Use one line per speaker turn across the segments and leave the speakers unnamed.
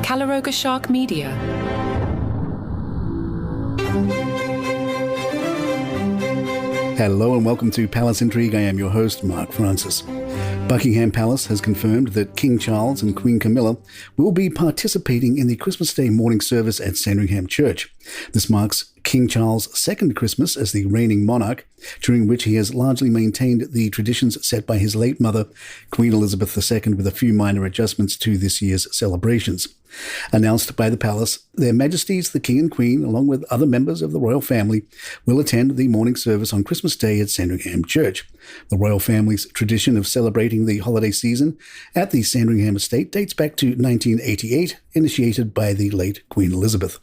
Calaroga Shark Media.
Hello and welcome to Palace Intrigue. I am your host, Mark Francis. Buckingham Palace has confirmed that King Charles and Queen Camilla will be participating in the Christmas Day morning service at Sandringham Church. This marks King Charles' second Christmas as the reigning monarch, during which he has largely maintained the traditions set by his late mother, Queen Elizabeth II, with a few minor adjustments to this year's celebrations. Announced by the palace, Their Majesties the King and Queen, along with other members of the royal family, will attend the morning service on Christmas Day at Sandringham Church. The royal family's tradition of celebrating the holiday season at the Sandringham estate dates back to 1988, initiated by the late Queen Elizabeth.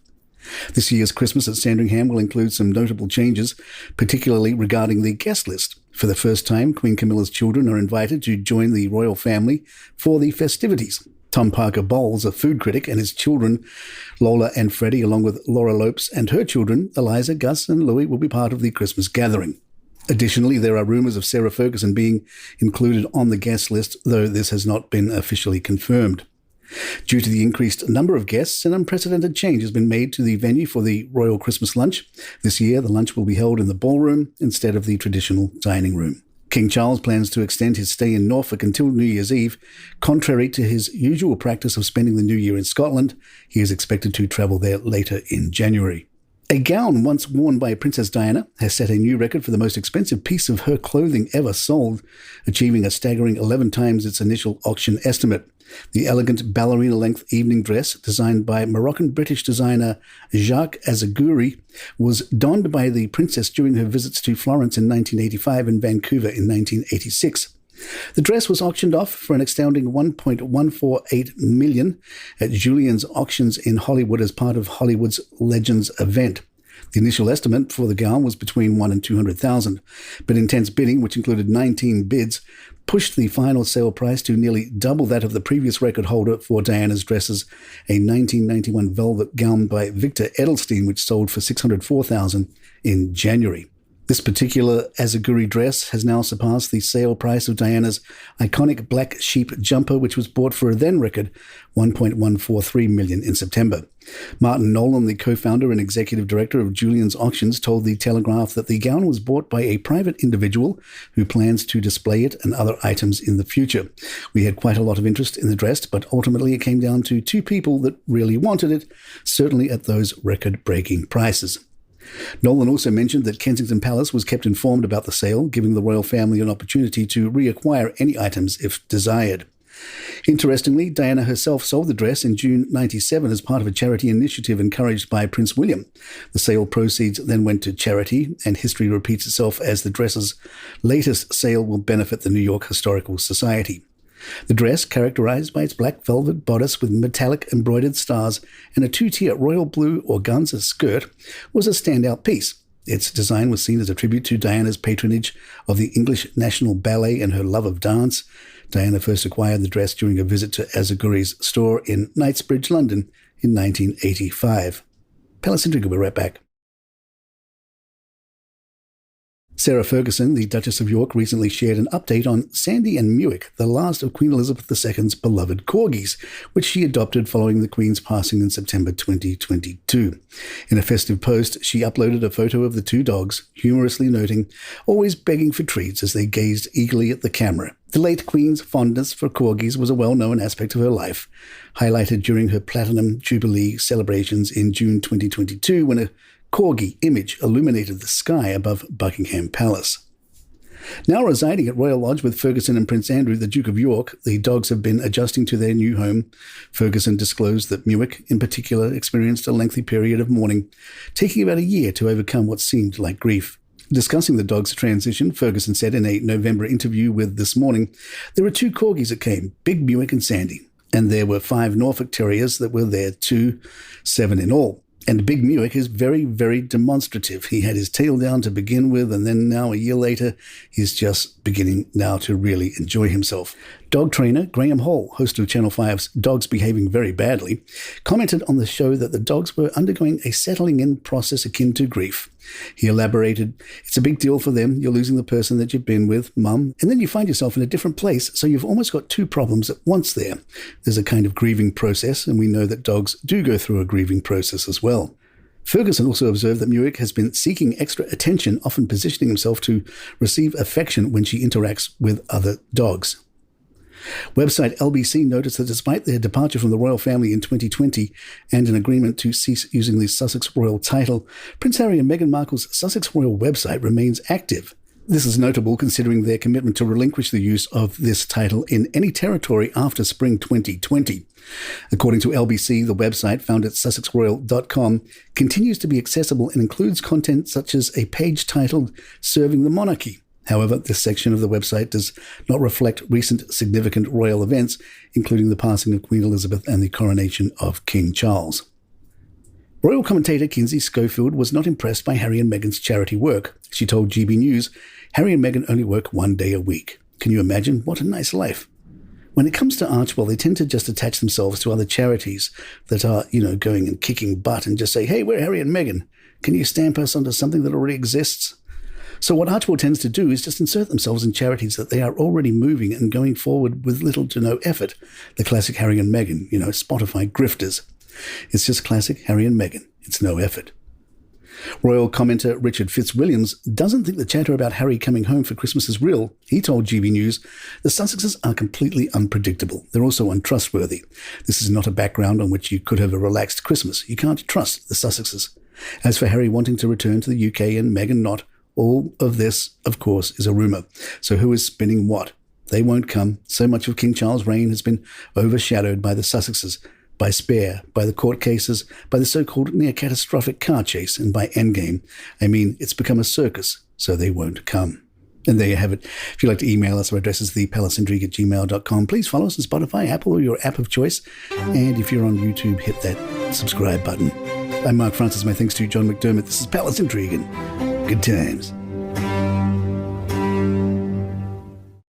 This year's Christmas at Sandringham will include some notable changes, particularly regarding the guest list. For the first time, Queen Camilla's children are invited to join the royal family for the festivities. Tom Parker Bowles, a food critic, and his children, Lola and Freddie, along with Laura Lopes and her children, Eliza, Gus and Louis, will be part of the Christmas gathering. Additionally, there are rumours of Sarah Ferguson being included on the guest list, though this has not been officially confirmed. Due to the increased number of guests, an unprecedented change has been made to the venue for the Royal Christmas Lunch. This year, the lunch will be held in the ballroom instead of the traditional dining room. King Charles plans to extend his stay in Norfolk until New Year's Eve. Contrary to his usual practice of spending the New Year in Scotland, he is expected to travel there later in January. A gown once worn by Princess Diana has set a new record for the most expensive piece of her clothing ever sold, achieving a staggering 11 times its initial auction estimate. The elegant ballerina-length evening dress, designed by Moroccan-British designer Jacques Azaguri, was donned by the princess during her visits to Florence in 1985 and Vancouver in 1986. The dress was auctioned off for an astounding $1.148 million at Julien's Auctions in Hollywood as part of Hollywood's Legends event. The initial estimate for the gown was between $100,000 and $200,000, but intense bidding, which included 19 bids, pushed the final sale price to nearly double that of the previous record holder for Diana's dresses, a 1991 velvet gown by Victor Edelstein, which sold for $604,000 in January. This particular Azaguri dress has now surpassed the sale price of Diana's iconic black sheep jumper, which was bought for a then-record $1.143 million in September. Martin Nolan, the co-founder and executive director of Julien's Auctions, told The Telegraph that the gown was bought by a private individual who plans to display it and other items in the future. We had quite a lot of interest in the dress, but ultimately it came down to two people that really wanted it, certainly at those record-breaking prices. Nolan also mentioned that Kensington Palace was kept informed about the sale, giving the royal family an opportunity to reacquire any items if desired. Interestingly, Diana herself sold the dress in June 1997 as part of a charity initiative encouraged by Prince William. The sale proceeds then went to charity, and history repeats itself as the dress's latest sale will benefit the New York Historical Society. The dress, characterized by its black velvet bodice with metallic embroidered stars and a two-tier royal blue organza skirt, was a standout piece. Its design was seen as a tribute to Diana's patronage of the English National Ballet and her love of dance. Diana first acquired the dress during a visit to Azaguri's store in Knightsbridge, London in 1985. Palace Intrigue will be right back. Sarah Ferguson, the Duchess of York, recently shared an update on Sandy and Muick, the last of Queen Elizabeth II's beloved corgis, which she adopted following the Queen's passing in September 2022. In a festive post, she uploaded a photo of the two dogs, humorously noting, always begging for treats as they gazed eagerly at the camera. The late Queen's fondness for corgis was a well-known aspect of her life, highlighted during her Platinum Jubilee celebrations in June 2022 when a corgi image illuminated the sky above Buckingham Palace. Now residing at Royal Lodge with Ferguson and Prince Andrew, the Duke of York, the dogs have been adjusting to their new home. Ferguson disclosed that Muick, in particular, experienced a lengthy period of mourning, taking about a year to overcome what seemed like grief. Discussing the dog's transition, Ferguson said in a November interview with This Morning, "There were two corgis that came, Big Muick and Sandy, and there were 5 Norfolk Terriers that were there too, 7 in all. And Big Muick is very, very demonstrative. He had his tail down to begin with, and then now, a year later, he's just beginning now to really enjoy himself." Dog trainer Graham Hall, host of Channel 5's Dogs Behaving Very Badly, commented on the show that the dogs were undergoing a settling-in process akin to grief. He elaborated, "It's a big deal for them. You're losing the person that you've been with, mum, and then you find yourself in a different place, so you've almost got two problems at once there. There's a kind of grieving process, and we know that dogs do go through a grieving process as well." Ferguson also observed that Muick has been seeking extra attention, often positioning himself to receive affection when she interacts with other dogs. Website LBC noticed that despite their departure from the royal family in 2020 and an agreement to cease using the Sussex royal title, Prince Harry and Meghan Markle's Sussex royal website remains active. This is notable considering their commitment to relinquish the use of this title in any territory after spring 2020. According to LBC, the website, found at sussexroyal.com, continues to be accessible and includes content such as a page titled "Serving the Monarchy." However, this section of the website does not reflect recent significant royal events, including the passing of Queen Elizabeth and the coronation of King Charles. Royal commentator Kinsey Schofield was not impressed by Harry and Meghan's charity work. She told GB News, "Harry and Meghan only work 1 day a week. Can you imagine? What a nice life." When it comes to Archewell, they tend to just attach themselves to other charities that are, going and kicking butt and just say, "Hey, we're Harry and Meghan. Can you stamp us onto something that already exists?" So what Archewell tends to do is just insert themselves in charities that they are already moving and going forward with little to no effort. The classic Harry and Meghan, Spotify grifters. It's just classic Harry and Meghan. It's no effort. Royal commentator Richard FitzWilliams doesn't think the chatter about Harry coming home for Christmas is real. He told GB News, "The Sussexes are completely unpredictable. They're also untrustworthy. This is not a background on which you could have a relaxed Christmas. You can't trust the Sussexes. As for Harry wanting to return to the UK and Meghan not, all of this, of course, is a rumour. So who is spinning what? They won't come. So much of King Charles' reign has been overshadowed by the Sussexes, by Spare, by the court cases, by the so-called near-catastrophic car chase, and by Endgame. I mean, it's become a circus, so they won't come." And there you have it. If you'd like to email us, our address is thepalacintrigue@gmail.com. Please follow us on Spotify, Apple, or your app of choice. And if you're on YouTube, hit that subscribe button. I'm Mark Francis. My thanks to John McDermott. This is Palace Intrigue, and good times.